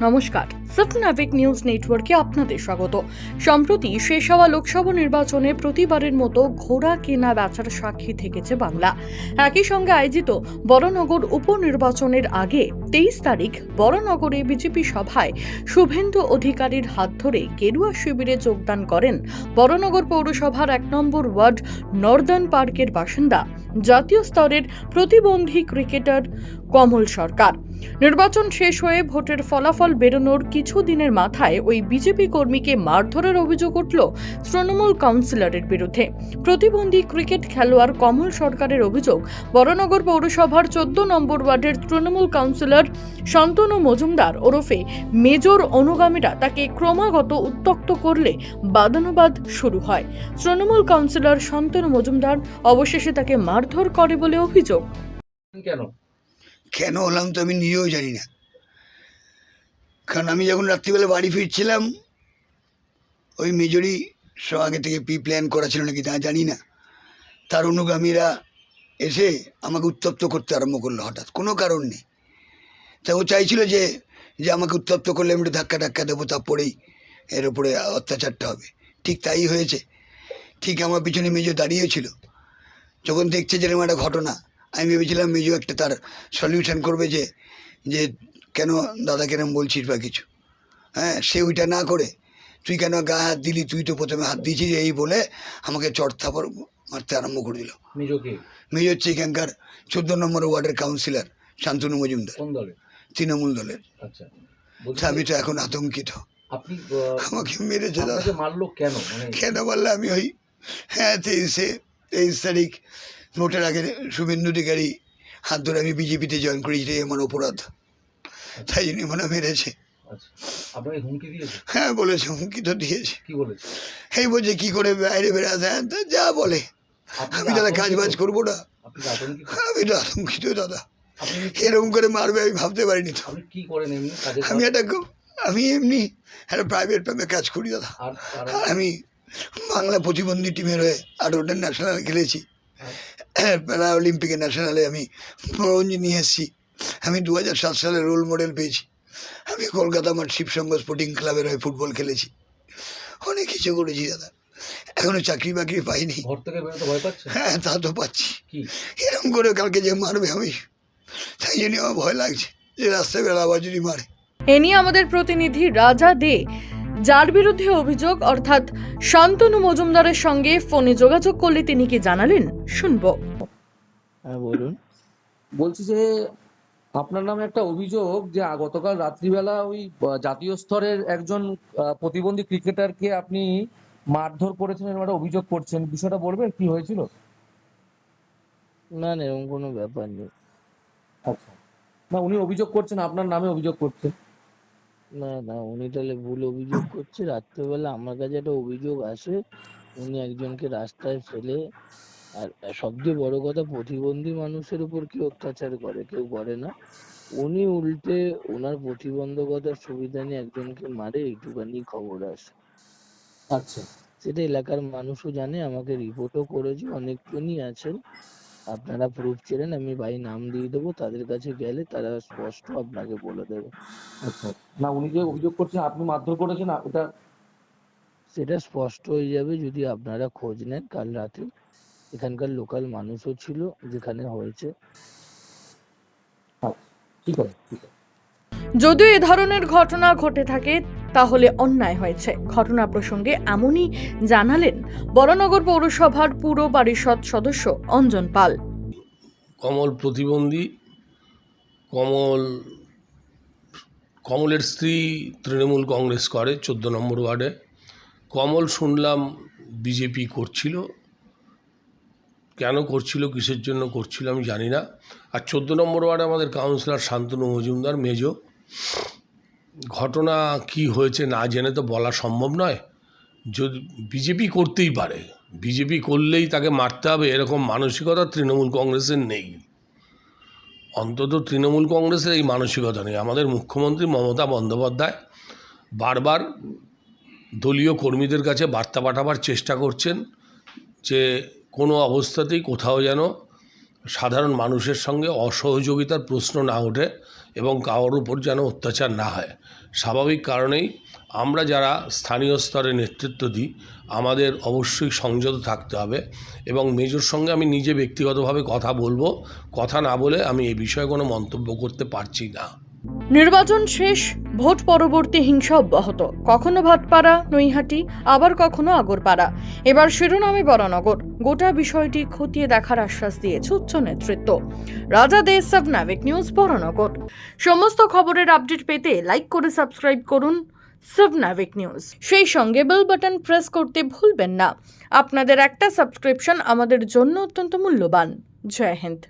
নমস্কার, shift Navik news নেটওয়ার্কে আপনাদের স্বাগত। সম্প্রতি শেষ হওয়া লোকসভা নির্বাচনে প্রতিবারের মতো ঘোড়া কেনা বেচার সাক্ষী থেকেছে বাংলা। একই সঙ্গে আয়োজিত বরানগর উপনির্বাচনের আগে 23 তারিখ বরানগরে বিজেপি সভায় শুভেন্দু অধিকারীর হাত ধরে গেরুয়া শিবিরে যোগদান করেন বরানগর পৌরসভার 1 নম্বর ওয়ার্ড নর্দার্ন পার্কের বাসিন্দা জাতীয় স্তরের প্রতিবন্ধী ক্রিকেটার কমল সরকার। নির্বাচন শেষ হয়ে ভোটের ফলাফল বেরোনোর কিছুদিনের মাথায় ওই বিজেপি কর্মীকে মারধরের অভিযোগ উঠল তৃণমূল কাউন্সিলরের বিরুদ্ধে। প্রতিবন্ধী ক্রিকেট খেলোয়াড় কমল সরকারের অভিযোগ, বরানগর পৌরসভার 14 নম্বর ওয়ার্ডের তৃণমূল কাউন্সিলর শান্তনু মজুমদার ওরফে মেজর অনুগামীরা তাকে ক্রমাগত উত্ত্যক্ত করলে বাদানুবাদ শুরু হয়। তৃণমূল কাউন্সিলর শান্তনু মজুমদার অবশেষে তাকে মারধর করে বলে অভিযোগ। কেন হলাম তো আমি নিজেও জানি না, কারণ আমি যখন রাত্রিবেলা বাড়ি ফিরছিলাম ওই মেজরি সব আগে থেকে প্ল্যান করা ছিল নাকি তা জানি না, তার অনুগামীরা এসে আমাকে উত্তপ্ত করতে আরম্ভ করলো হঠাৎ, কোনো কারণ নেই। তা ও চাইছিল যে আমাকে উত্তপ্ত করলে আমি একটু ধাক্কা দেবো, তারপরেই এর ওপরে অত্যাচারটা হবে। ঠিক তাই হয়েছে। ঠিক আমার পিছনে মেজো দাঁড়িয়েছিল, যখন দেখছে যেরকম একটা ঘটনা, আমি ভেবেছিলাম মেজো একটা তার সলিউশন করবে যে কেন দাদা কেরম বলছিস বা কিছু। হ্যাঁ, সে ওইটা না করে তুই কেন গায়ে হাত দিলি, তুই তো প্রথমে হাত দিয়েছিস, এই বলে আমাকে চড়থাপড় মারতে আরম্ভ করে দিল। মেজো হচ্ছে এখানকার 14 নম্বর ওয়ার্ডের কাউন্সিলর শান্তনু মজুমদার, তৃণমূল দলের। আমি তো এখন আতঙ্কিত, আমাকে মেরেছে দাদা। কেন বললে আমি ওই 23 তারিখ ভোটের আগে শুভেন্দু অধিকারী হাত ধরে আমি বিজেপিতে জয়েন করেছি, আমার অপরাধ, তাই জন্য মনে মেরেছে। হ্যাঁ বলেছে, হুমকি তো দিয়েছে। এই বলছে কি করে বাইরে বেড়াতে, যা বলে। আমি দাদা কাজ বাজ করবো না, আমি তো আতঙ্কিত দাদা। এরকম করে মারবে আমি ভাবতে পারিনি তো। আমি এমনি একটা প্রাইভেট ফার্মে কাজ করি দাদা। আমি বাংলা প্রতিবন্ধী টিমের হয়ে 18টা ন্যাশনাল খেলেছি, প্যারা অলিম্পিকে ন্যাশনালে আমি ব্রোঞ্জ নিয়ে এসেছি। আমি 2007 সালে রোল মডেল পেয়েছি। আমি কলকাতা আমার শিবসংঘ স্পোর্টিং ক্লাবের হয়ে ফুটবল খেলেছি, অনেক কিছু করেছি দাদা। এখনো চাকরি বাকরি পাইনি। হ্যাঁ, তা তো পাচ্ছি। এরকম করে কালকে যে মারবে আমি, তাই জন্য আমার ভয় লাগছে যে রাস্তায় বেলা আবার যদি মারে। এ নিয়ে আমাদের প্রতিনিধি রাজা দে, যার বিরুদ্ধে অভিযোগ অর্থাৎ শান্তনু মজুমদারের সঙ্গে ফোনে যোগাযোগ করলে তিনি কি জানালেন, শুনবো। হ্যাঁ বলুন। বলছি যে আপনার নামে একটা অভিযোগ যে গতকাল রাত্রিবেলা ওই জাতীয় স্তরের একজন প্রতিবন্ধী ক্রিকেটারকে আপনি মারধর করেছেন, এরকম একটা অভিযোগ করছেন, বিষয়টা বলবেন কি হয়েছিল? না এরকম কোনো ব্যাপার নেই। আচ্ছা, না উনি অভিযোগ করছেন, আপনার নামে অভিযোগ করছেন। না উনি তাহলে ভুল অভিযোগ করছে। রাত্রেবেলা আমার কাছে একটা অভিযোগ আসে, উনি একজনকে রাস্তায় ফেলে, আর সবচেয়ে বড় কথা প্রতিবন্ধী মানুষের উপর কি অত্যাচার করে, কেউ করে না। উনি উল্টে ওনার প্রতিবন্ধকতার সুবিধা নিয়ে একজনকে মারে, এইটুখানি খবর আসে। আচ্ছা, সেটা এলাকার মানুষও জানে, আমাকে রিপোর্টও করেছে, অনেকজনই আছেন, আপনারা প্রুফ চেলেন, আমি ভাই নাম দিয়ে দেবো, তাদের কাছে গেলে তারা স্পষ্ট আপনাকে বলে দেবে। আচ্ছা, না উনি যে অভিযোগ করছেন আপনি মারধর করেছেন, এটা সেটা স্পষ্ট হয়ে যাবে যদি আপনারা খোঁজ নেন। কাল রাতে এখানকার লোকাল মানুষও ছিল যেখানে হয়েছে। ঠিক আছে। যদিও এ ধরনের ঘটনা ঘটে থাকে তাহলে অন্যায় হয়েছে। ঘটনা প্রসঙ্গে এমনই জানালেন বরানগর পৌরসভার পুর পরিষদ সদস্য অঞ্জন পাল। কমল প্রতিবন্ধী, কমলের স্ত্রী তৃণমূল কংগ্রেস করে 14 নম্বর ওয়ার্ডে। কমল শুনলাম বিজেপি করছিল, কেন করছিল, কিসের জন্য করছিল আমি জানি না। আর 14 নম্বর ওয়ার্ডে আমাদের কাউন্সিলর শান্তনু মজুমদার মেজো। ঘটনা কি হয়েছে না জেনে তো বলা সম্ভব নয়। যদি বিজেপি করতেই পারে, বিজেপি করলেই তাকে মারতে হবে এরকম মানসিকতা তৃণমূল কংগ্রেসের নেই। অন্তত তৃণমূল কংগ্রেসের এই মানসিকতা নেই। আমাদের মুখ্যমন্ত্রী মমতা বন্দ্যোপাধ্যায় বারবার দলীয় কর্মীদের কাছে বার্তা পাঠাবার চেষ্টা করছেন যে কোনো অবস্থাতেই কোথাও যেন সাধারণ মানুষের সঙ্গে অসহযোগিতার প্রশ্ন না ওঠে এবং কারোর উপর যেন অত্যাচার না হয়। স্বাভাবিক কারণেই আমরা যারা স্থানীয় স্তরে নেতৃত্ব দিই আমাদের অবশ্যই সংযত থাকতে হবে এবং মেজর সঙ্গে আমি নিজে ব্যক্তিগতভাবে কথা বলবো। কথা না বলে আমি এই বিষয়ে কোনো মন্তব্য করতে পারছি না। নির্বাচন শেষ, ভোট পরবর্তী হিংসা অব্যাহত, কখনো ভাটপাড়া নৈহাটি, আবার কখনো আগরপাড়া, এবার শিরোনামে বরানগর। গোটা বিষয়টি খতিয়ে দেখার আশ্বাস দিয়েছে উচ্চ নেতৃত্ব। রাজা দে সাব নাবিক নিউজ বরানগর। সমস্ত খবরের আপডেট পেতে লাইক করে সাবস্ক্রাইব করুন সাব নাবিক নিউজ। সেই সঙ্গে বেল বাটন প্রেস করতে ভুলবেন না। আপনাদের একটা সাবস্ক্রিপশন আমাদের জন্য অত্যন্ত মূল্যবান। জয় হিন্দ।